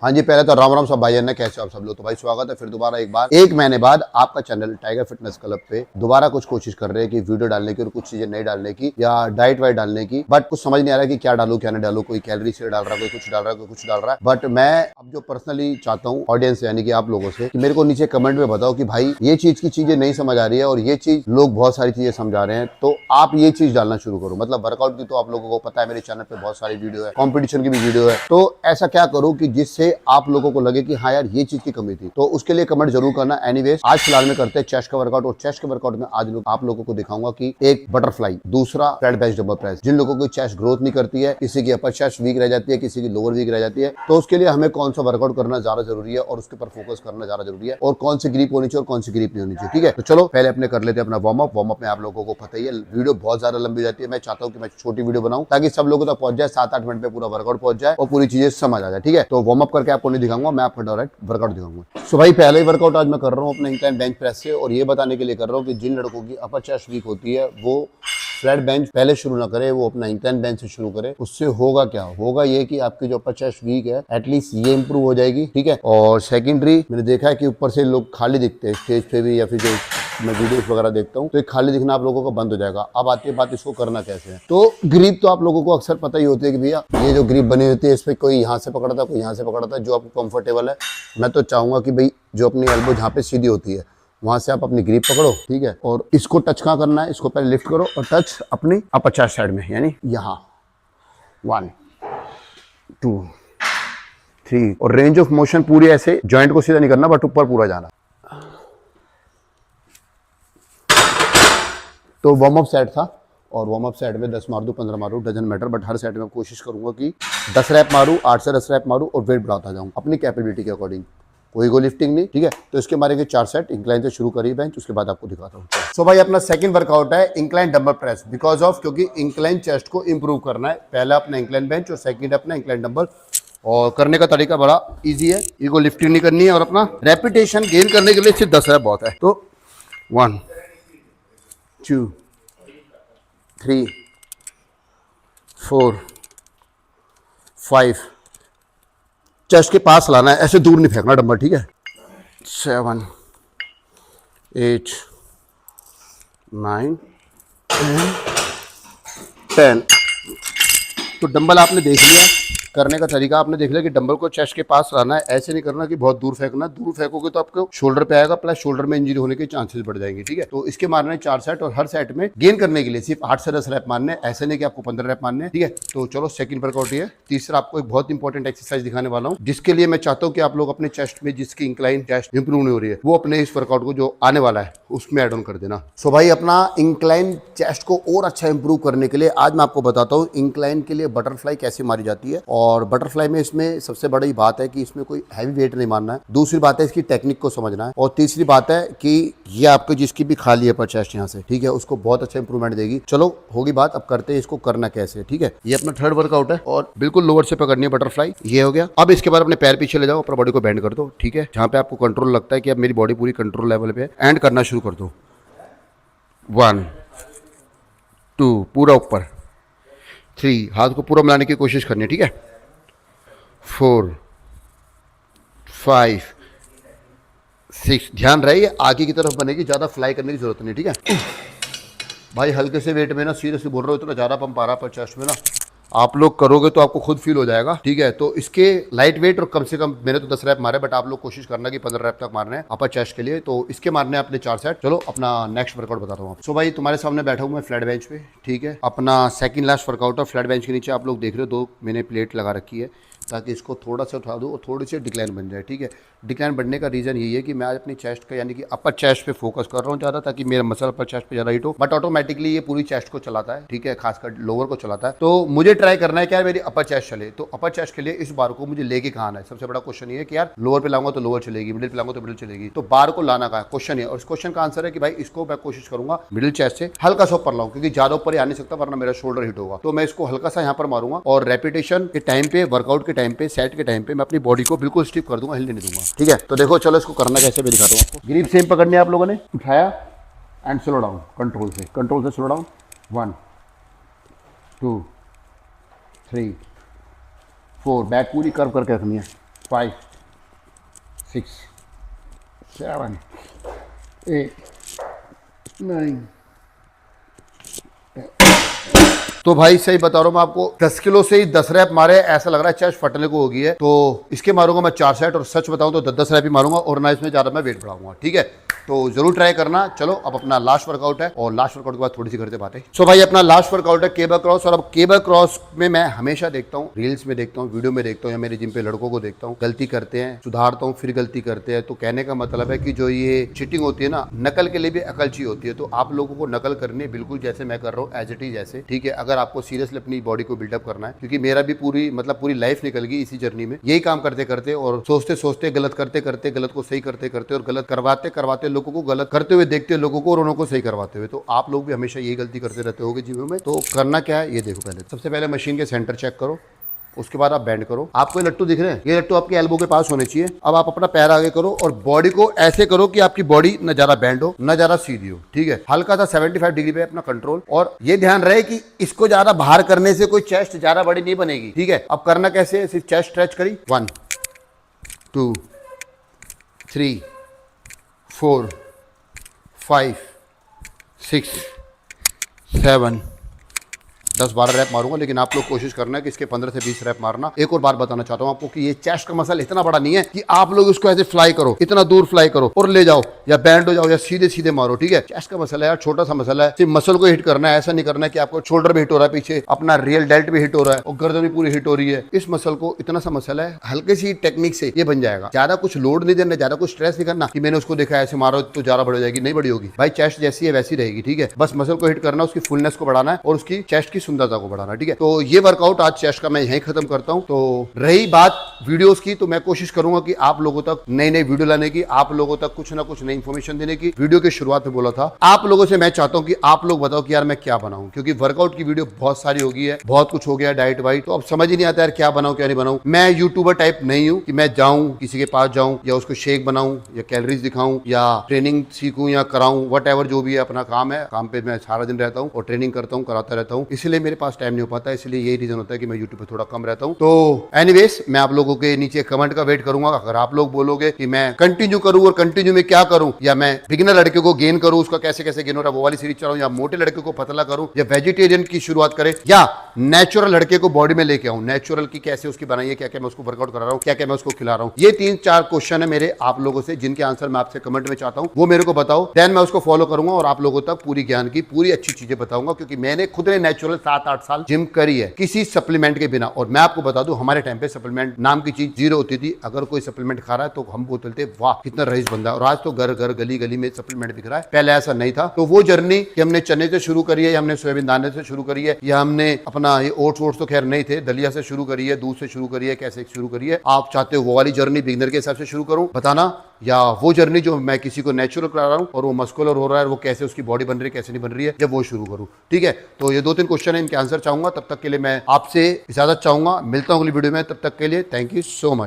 हाँ जी, पहले तो राम राम सब भाई ने कैसे आप सब लोग। तो भाई स्वागत है फिर दोबारा एक महीने बाद आपका चैनल टाइगर फिटनेस क्लब पे दोबारा कुछ कोशिश कर रहे हैं कि वीडियो डालने की और कुछ चीजें नहीं डालने की या डाइट वाइट डालने की। बट कुछ समझ नहीं आ रहा है कि क्या डालूं क्या नहीं डालूं। कोई कैलोरी से डाल रहा है, कोई कुछ डाल रहा है, कोई कुछ डाल रहा है। बट मैं अब जो पर्सनली चाहता हूँ ऑडियंस यानी कि आप लोगों से कि मेरे को नीचे कमेंट में बताओ कि भाई ये चीज की चीजें नहीं समझ आ रही है और ये चीज लोग बहुत सारी चीजें समझा रहे हैं, तो आप ये चीज डालना शुरू करो। मतलब वर्कआउट की तो आप लोगों को पता है, मेरे चैनल पे बहुत सारी वीडियो है, कॉम्पिटिशन की भी वीडियो है। तो ऐसा क्या करूँ कि जिससे आप लोगों को लगे कि हाँ यार ये चीज की कमी थी, तो उसके लिए कमेंट जरूर करना। एनीवेज आज फिलहाल में करते हैं चेस्ट का वर्कआउट, और चेस्ट के वर्कआउट में आज आप लोगों को दिखाऊंगा कि एक बटरफ्लाई, दूसरा फ्लैट बेंच डंबल प्रेस। जिन लोगों की चेस्ट ग्रोथ नहीं करती है, किसी की अपर चेस्ट वीक रह जाती है, किसी की लोअर वीक रह जाती है, तो उसके लिए हमें कौन सा वर्कआउट करना ज्यादा जरूरी है और उसके ऊपर फोकस करना ज्यादा जरूरी है, और कौन सी ग्रिप होनी चाहिए और कौन सी ग्रिप नहीं होनी चाहिए। ठीक है, तो चलो पहले अपने कर लेते हैं अपना वार्म अप में आप लोगों को पता ही है वीडियो बहुत ज्यादा लंबी जाती है। मैं चाहता हूँ कि मैं छोटी वीडियो बनाऊं ताकि सब लोगों तक पहुंच जाए, 7-8 मिनट में पूरा वर्कआउट पहुंच जाए और पूरी चीजें समझ आ जाए। ठीक है, तो वार्म अप करके आपको नहीं दिखाऊंगा, मैं आपको डायरेक्ट वर्कआउट दिखाऊंगा। सो भाई पहले ही वर्कआउट आज मैं कर रहा हूँ अपने इंक्लाइन बेंच प्रेस से, और ये बताने के लिए कर रहा हूँ कि जिन लड़कों की अपर चेस्ट वीक होती है वो फ्लैट बेंच पहले शुरू ना करे, वो अपना इंक्लाइन बेंच से शुरू करे। उससे होगा क्या, होगा ये कि आपकी जो अपर चेस्ट वीक है एटलीस्ट ये इंप्रूव हो जाएगी। ठीक है, और सेकेंडरी मैंने देखा है कि ऊपर से लोग खाली दिखते हैं स्टेज पे भी, या फिर जो मैं वीडियोस वगैरह देखता हूँ, तो एक खाली दिखना आप लोगों का बंद हो जाएगा। अब आती है बात इसको करना कैसे है। तो ग्रिप तो आप लोगों को अक्सर पता ही होती है कि भैया ये जो ग्रिप बनी होती है, इस पर कोई यहाँ से पकड़ता है, कोई यहाँ से पकड़ता है, जो आपको कंफर्टेबल है। मैं तो चाहूंगा कि भाई जो अपनी एल्बो जहाँ पे सीधी होती है वहां से आप अपनी ग्रिप पकड़ो। ठीक है, और इसको टच कहाँ करना है, इसको पहले लिफ्ट करो और टच अपनी अपर चेस्ट साइड में, यानी यहाँ 1 2 3, और रेंज ऑफ मोशन पूरी ऐसे जॉइंट को सीधा नहीं करना बट ऊपर पूरा जाना। तो वार्म अप सेट था, और वार्म अप सेट में 10 मार दूं 15 मारूं doesn't matter, but her set में कोशिश करूंगा कि 10 रैप मारूं, 8 से 10 रैप मारूं और वेट बढ़ाता जाऊं अपनी कैपेबिलिटी के अकॉर्डिंग। कोई गो लिफ्टिंग नहीं। ठीक है, तो इसके मारेंगे 4 सेट। इंक्लाइन से शुरू करिए बेंच, उसके बाद आपको दिखाता हूँ। सो भाई अपना सेकंड वर्कआउट है incline dumbbell press, because of क्योंकि इंक्लाइन चेस्ट को इंप्रूव करना है। पहला अपना इंक्लाइन बेंच और सेकंड अपना इंक्लाइन डंबल, और करने का तरीका बड़ा इजी है। ईगो लिफ्टिंग नहीं करनी है, और अपना रेपिटेशन गेन करने के लिए सिर्फ 10 रैप बहुत है। तो 1 2 3 4 5, चेस्ट के पास लाना है, ऐसे दूर नहीं फेंकना डंबल। ठीक है, 7 8 9 10। तो डंबल आपने देख लिया, करने का तरीका आपने देख लिया कि डंबल को चेस्ट के पास लाना है, ऐसे नहीं करना कि बहुत दूर फेंकना। दूर फेंकोगे तो आपको शोल्डर पे आएगा, प्लस शोल्डर में इंजरी होने के चांसेस बढ़ जाएंगे। ठीक है, तो इसके मारने 4 सेट, और हर सेट में गेन करने के लिए सिर्फ 8 से 10 रैप मारने, ऐसे नहीं कि आपको 15 रैप मारने। ठीक है, तो चलो सेकंड वर्कआउट है। तीसरा आपको एक बहुत इंपॉर्टेंट एक्सरसाइज दिखाने वाला हूँ, जिसके लिए मैं चाहता हूँ कि आप लोग अपने चेस्ट में जिसकी इंक्लाइन चेस्ट इंप्रूव नहीं हो रही है, वो अपने इस वर्कआउट को जो आने वाला है उसमें एड ऑन कर देना। सो भाई अपना इंक्लाइन चेस्ट को और अच्छा इंप्रूव करने के लिए आज मैं आपको बताता हूँ इंक्लाइन के लिए बटरफ्लाई कैसे मारी जाती है। और बटरफ्लाई में इसमें सबसे बड़ी बात है कि इसमें कोई हैवी वेट नहीं मारना है। दूसरी बात है इसकी टेक्निक को समझना है, और तीसरी बात है कि ये आपको जिसकी भी खाली है पर चेस्ट यहाँ से, ठीक है, उसको बहुत अच्छा इंप्रूवमेंट देगी। चलो होगी बात, अब करते हैं इसको करना कैसे। ठीक है, ये अपना थर्ड वर्कआउट है, और बिल्कुल लोअर से पकड़नी है बटरफ्लाई। ये हो गया। अब इसके बाद अपने पैर पीछे ले जाओ, अपना बॉडी को बेंड कर दो। ठीक है, जहाँ पे आपको कंट्रोल लगता है कि अब मेरी बॉडी पूरी कंट्रोल लेवल पे एंड करना शुरू कर दो। 1 2, पूरा ऊपर। 3, हाथ को पूरा मिलाने की कोशिश करनी है। ठीक है, 4 5 6, ध्यान रहे ये आगे की तरफ बनेगी, ज़्यादा फ्लाई करने की जरूरत नहीं। ठीक है भाई, हल्के से वेट में ना, सीरियसली बोल रहे हो, इतना ज़्यादा पंप आ रहा पर चेस्ट में ना, आप लोग करोगे तो आपको खुद फील हो जाएगा। ठीक है, तो इसके लाइट वेट, और कम से कम मैंने तो 10 रैप मारे, बट आप लोग कोशिश करना कि 15 रैप तक मारने हैं अपर चेस्ट के लिए। तो इसके मारने अपने 4 सेट। चलो अपना नेक्स्ट वर्कआउट बताता हूँ आप। सो भाई तुम्हारे सामने बैठा हूँ मैं फ्लैट बेंच पे। ठीक है, अपना सेकंड लास्ट वर्कआउट है। फ्लैट बेंच के नीचे आप लोग देख रहे हो 2 मैंने प्लेट लगा रखी है, ताकि इसको थोड़ा सा उठा दूँ और थोड़ी सी डिक्लाइन बन जाए। ठीक है, डिक्लाइन बनने का रीज़न यही है कि मैं आज अपनी चेस्ट का यानी कि अपर चेस्ट पे फोकस कर रहा हूँ ज़्यादा, ताकि मेरा मसल अपर चेस्ट पे ज़्यादा हिट हो, बट ऑटोमेटिकली ये पूरी चेस्ट को चलाता है। ठीक है, खासकर लोअर को चलाता है। तो मुझे ट्राई करना है कि यार मेरी अपर चेस्ट चले, तो अपर चेस्ट के लिए इस बार को मुझे लेके कहाँ आना है। सबसे बड़ा क्वेश्चन ये है कि यार लोअर पे लाऊंगा तो लोअर चलेगी, मिडिल पे लाऊंगा तो मिडिल चलेगी, तो बार को लाना का क्वेश्चन है। और इस क्वेश्चन का आंसर है कि भाई इसको मैं कोशिश करूंगा मिडिल चेस्ट से हल्का सा ऊपर लाऊं, क्योंकि ज्यादा ऊपर ही आ नहीं सकता वरना मेरा शोल्डर हिट होगा। तो मैं इसको हल्का सा यहाँ पर मारूंगा, और रेपिटेशन के टाइम पे, वर्कआउट के टाइम पे, सेट के टाइम पे मैं अपनी बॉडी को बिल्कुल स्टिफ कर दूंगा, हिलने नहीं दूंगा। ठीक है, तो देखो चलो इसको करना कैसे मैं दिखाता हूँ आपको। ग्रिप सेम पकड़नी है आप लोगों ने, उठाया एंड स्लो डाउन, कंट्रोल से स्लो डाउन। 1 2 3 4, बैक पूरी कर्व करके रखनी है। 5, 6, 7, 8, 9। तो भाई सही बता रहा हूँ मैं आपको, 10 किलो से ही 10 रैप मारे, ऐसा लग रहा है चेस्ट फटने को हो गई है। तो इसके मारूंगा मैं 4 सेट, और सच बताऊं तो 10-10 रैप ही मारूंगा, और ना इसमें ज्यादा मैं वेट बढ़ाऊंगा। ठीक है, तो जरूर ट्राई करना। चलो अब अपना लास्ट वर्कआउट है, और लास्ट वर्कआउट के बाद थोड़ी सी करते बातें। सो भाई अपना लास्ट वर्कआउट है केबल क्रॉस। और अब केबल क्रॉस में मैं हमेशा देखता हूँ, रील्स में देखता हूँ, वीडियो में देखता हूँ, या मेरे जिम पे लड़कों को देखता हूँ, गलती करते हैं, सुधारता हूँ, फिर गलती करते हैं। तो कहने का मतलब है कि जो ये चीटिंग होती है ना, नकल के लिए भी अकल चाहिए होती है। तो आप लोगों को नकल करनी है बिल्कुल जैसे मैं कर रहा हूँ, एज इट इज ऐसे। ठीक है, अगर आपको सीरियसली अपनी बॉडी को बिल्डअप करना है, क्योंकि मेरा भी पूरी लाइफ निकल गई इसी जर्नी में, यही काम करते करते और सोचते सोचते, गलत करते करते, गलत को सही करते करते, और गलत करवाते करवाते, लोगों को गलत करते हुए देखते हैं लोगों को, और उनको सही करवाते हुए। तो आप लोग भी हमेशा यही गलती करते रहते होगे जिम में। तो करना क्या है ये देखो, पहले सबसे पहले मशीन के सेंटर चेक करो, उसके बाद आप बैंड करो। आपको ये लट्टू दिख रहे हैं, ये लट्टू आपके एल्बो के पास होने चाहिए। अब आप अपना पैर आगे करो, और बॉडी को ऐसे करो कि आपकी बॉडी न ज्यादा बैंड हो न ज्यादा सीधी हो। ठीक है, हल्का सा 75 डिग्री पे अपना कंट्रोल, और ये ध्यान रहे कि इसको ज्यादा बाहर करने से कोई चेस्ट ज्यादा बड़ी नहीं बनेगी। ठीक है, अब करना कैसे है, सिर्फ चेस्ट स्ट्रेच करी, 1 2 3 4 5 6 7 10-12 रैप मारूंगा, लेकिन आप लोग कोशिश करना है कि इसके 15 से 20 रैप मारना। एक और बात बताना चाहता हूं आपको कि ये चेस्ट का मसल इतना बड़ा नहीं है कि आप लोग इसको ऐसे फ्लाई करो, इतना दूर फ्लाई करो और ले जाओ, या बैंड हो जाओ, या सीधे सीधे मारो। ठीक है, चेस्ट का मसल है यार, छोटा सा मसल है, सिर्फ मसल को हिट करना है। ऐसा नहीं करना है कि आपको शोल्डर भी हिट हो रहा है, पीछे अपना रियल डेल्ट भी हिट हो रहा है, और गर्दन भी पूरी हिट हो रही है। इस मसल को, इतना सा मसल है, हल्के सी टेक्निक से ये बन जाएगा। ज्यादा कुछ लोड नहीं देना, ज्यादा कुछ स्ट्रेस नहीं करना कि मैंने उसको देखा ऐसे मारो तो ज्यादा बढ़ जाएगी, नहीं बड़ी होगी भाई। चेस्ट जैसी है वैसी रहेगी। ठीक है, बस मसल को हिट करना, उसकी फुलनेस को बढ़ाना है, और उसकी चेस्ट की सुंदरता को बढ़ाना। ठीक है, तो ये वर्कआउट आज चेस्ट का मैं यहीं खत्म करता हूं। तो रही बात वीडियोस की, तो मैं कोशिश करूंगा कि आप लोगों तक नई नई वीडियो लाने की, आप लोगों तक कुछ ना कुछ नई इंफॉर्मेशन देने की। वीडियो की शुरुआत में बोला था, आप लोगों से मैं चाहता हूं कि आप लोग बताओ कि यार मैं क्या बनाऊं, क्योंकि वर्कआउट की वीडियो बहुत सारी हो गई है, बहुत कुछ हो गया डाइट वाइट, तो अब समझ ही नहीं आता यार क्या बनाऊं क्या नहीं बनाऊं। मैं यूट्यूबर टाइप नहीं हूं कि मैं जाऊं किसी के पास जाऊं, या उसको शेक बनाऊं, या कैलोरीज दिखाऊं, या ट्रेनिंग सीखूं या कराऊं, वट एवर जो भी है अपना काम है, काम पे मैं सारा दिन रहता हूं और ट्रेनिंग करता हूं, कराता रहता हूं, इसलिए मेरे पास टाइम नहीं हो पाता। इसलिए यही रीजन होता है कि मैं यूट्यूब पे थोड़ा कम रहता हूं। तो एनीवेज, मैं आप लोगों के नीचे कमेंट का वेट करूंगा। अगर आप लोग बोलोगे कि मैं कंटिन्यू करूं, और कंटिन्यू में क्या करूं, या मैं बिगिनर लड़के को गेन करूं, उसका कैसे कैसे गेन हो रहा है वो वाली सीरीज चलाऊं, या मोटे लड़के को पतला करूं, या वेजिटेरियन की शुरुआत करें, या नेचुरल लड़के को बॉडी में लेके आऊं, नेचुरल की कैसे उसकी बनाई है, क्या क्या मैं उसको वर्कआउट करा रहा हूं, क्या क्या मैं उसको खिला रहा हूं। ये 3-4 क्वेश्चन है मेरे आप लोगों से, जिनके आंसर मैं आपसे कमेंट में चाहता हूं, वो मेरे को बताओ। देन मैं उसको फॉलो करूंगा और आप लोगों तक पूरी ज्ञान की पूरी अच्छी चीजें बताऊंगा, क्योंकि मैंने खुद ने नेचुरल 7-8 साल जिम करी है किसी सप्लीमेंट के बिना। और मैं आपको बता दूं, हमारे टाइम पे सप्लीमेंट नाम की चीज जीरो होती थी। अगर कोई सप्लीमेंट खा रहा है तो हम बोलते थे वाह कितना रईस बंदा है, और आज तो घर घर गली गली में सप्लीमेंट दिख रहा है। पहले ऐसा नहीं था। तो वो जर्नी कि हमने चने से शुरू करी है, या हमने सोयाबीन दाने से शुरू करी है, या हमने अपना ये ओट्स वोट्स तो खैर नहीं थे, दलिया से शुरू करी है, दूध से शुरू करी है, कैसे शुरू करी है, आप चाहते हो वो वाली जर्नी बिगिनर के हिसाब से शुरू करूं, बताना, या वो जर्नी जो मैं किसी को नेचुरल करा रहा हूं और वो मस्कुलर हो रहा है, वो कैसे उसकी बॉडी बन रही है कैसे नहीं बन रही है, जब वो शुरू करूं। ठीक है, तो ये 2-3 क्वेश्चन है, इनके आंसर चाहूंगा। तब तक के लिए मैं आपसे इजाजत चाहूंगा, मिलता हूं अगली वीडियो में। तब तक के लिए थैंक यू सो मच।